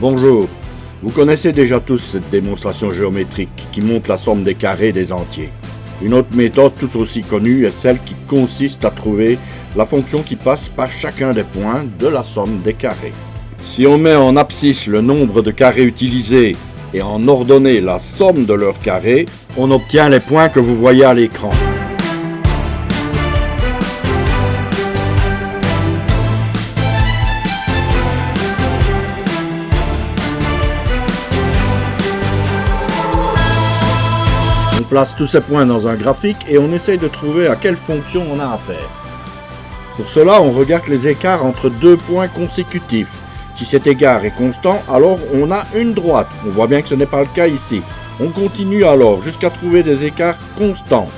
Bonjour, vous connaissez déjà tous cette démonstration géométrique qui montre la somme des carrés des entiers. Une autre méthode tout aussi connue est celle qui consiste à trouver la fonction qui passe par chacun des points de la somme des carrés. Si on met en abscisse le nombre de carrés utilisés et en ordonnée la somme de leurs carrés, on obtient les points que vous voyez à l'écran. On place tous ces points dans un graphique et on essaye de trouver à quelle fonction on a affaire. Pour cela, on regarde les écarts entre deux points consécutifs. Si cet écart est constant, alors on a une droite. On voit bien que ce n'est pas le cas ici. On continue alors jusqu'à trouver des écarts constants.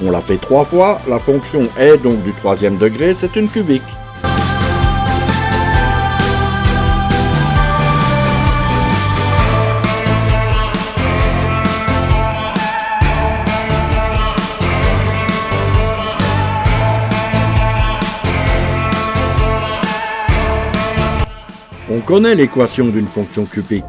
On l'a fait 3 fois, la fonction est donc du 3e degré, c'est une cubique. On connaît l'équation d'une fonction cubique.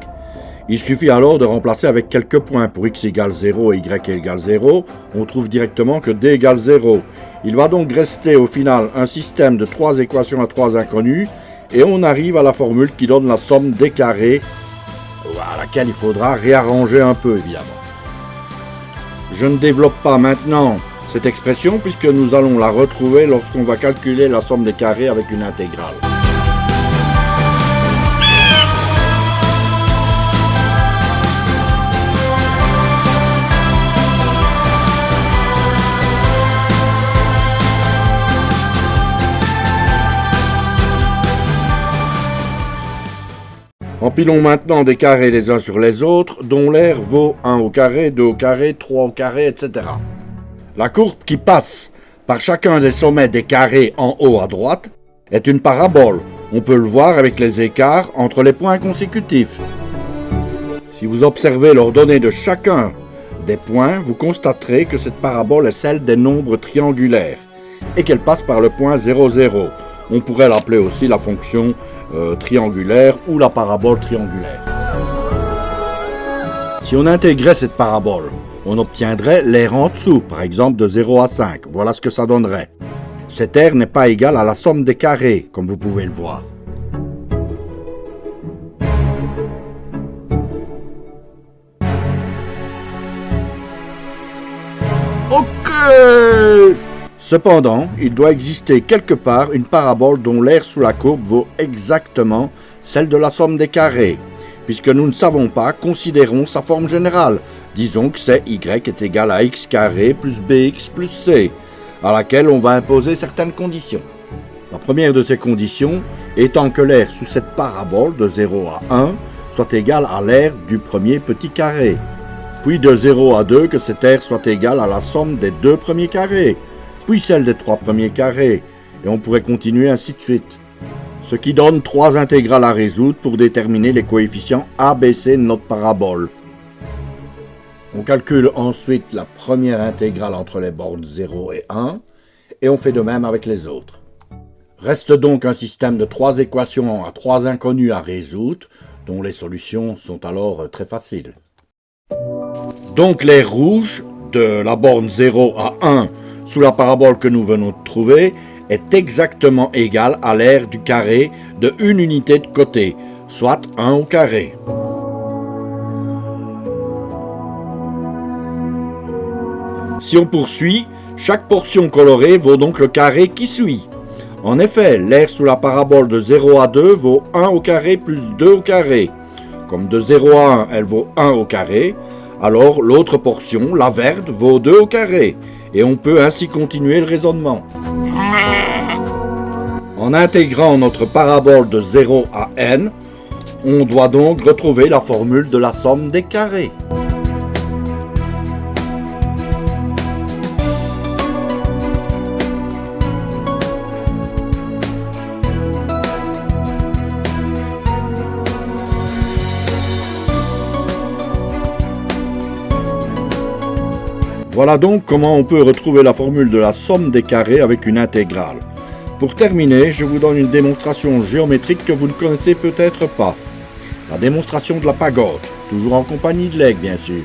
Il suffit alors de remplacer avec quelques points. Pour x égale 0 et y égale 0, on trouve directement que d égale 0. Il va donc rester au final un système de 3 équations à 3 inconnues et on arrive à la formule qui donne la somme des carrés à laquelle il faudra réarranger un peu évidemment. Je ne développe pas maintenant cette expression puisque nous allons la retrouver lorsqu'on va calculer la somme des carrés avec une intégrale. Empilons maintenant des carrés les uns sur les autres, dont l'aire vaut 1 au carré, 2 au carré, 3 au carré, etc. La courbe qui passe par chacun des sommets des carrés en haut à droite est une parabole. On peut le voir avec les écarts entre les points consécutifs. Si vous observez l'ordonnée de chacun des points, vous constaterez que cette parabole est celle des nombres triangulaires et qu'elle passe par le point 0, 0. On pourrait l'appeler aussi la fonction triangulaire ou la parabole triangulaire. Si on intégrait cette parabole, on obtiendrait l'aire en dessous, par exemple de 0 à 5. Voilà ce que ça donnerait. Cette aire n'est pas égale à la somme des carrés, comme vous pouvez le voir. Ok! Cependant, il doit exister quelque part une parabole dont l'aire sous la courbe vaut exactement celle de la somme des carrés. Puisque nous ne savons pas, considérons sa forme générale. Disons que c'est y est égal à x carré plus bx plus c, à laquelle on va imposer certaines conditions. La première de ces conditions étant que l'aire sous cette parabole de 0 à 1 soit égale à l'aire du premier petit carré. Puis de 0 à 2 que cette aire soit égale à la somme des 2 premiers carrés. Puis celle des 3 premiers carrés, et on pourrait continuer ainsi de suite. Ce qui donne 3 intégrales à résoudre pour déterminer les coefficients A, B, C de notre parabole. On calcule ensuite la première intégrale entre les bornes 0 et 1, et on fait de même avec les autres. Reste donc un système de 3 équations à 3 inconnues à résoudre, dont les solutions sont alors très faciles. Donc l'aire rouge de la borne 0 à 1 sous la parabole que nous venons de trouver est exactement égale à l'aire du carré de une unité de côté, soit 1 au carré. Si on poursuit, chaque portion colorée vaut donc le carré qui suit. En effet, l'aire sous la parabole de 0 à 2 vaut 1 au carré plus 2 au carré. Comme de 0 à 1, elle vaut 1 au carré, alors l'autre portion, la verte, vaut 2 au carré. Et on peut ainsi continuer le raisonnement. En intégrant notre parabole de 0 à n, on doit donc retrouver la formule de la somme des carrés. Voilà donc comment on peut retrouver la formule de la somme des carrés avec une intégrale. Pour terminer, je vous donne une démonstration géométrique que vous ne connaissez peut-être pas. La démonstration de la pagode, toujours en compagnie de l'aigle bien sûr.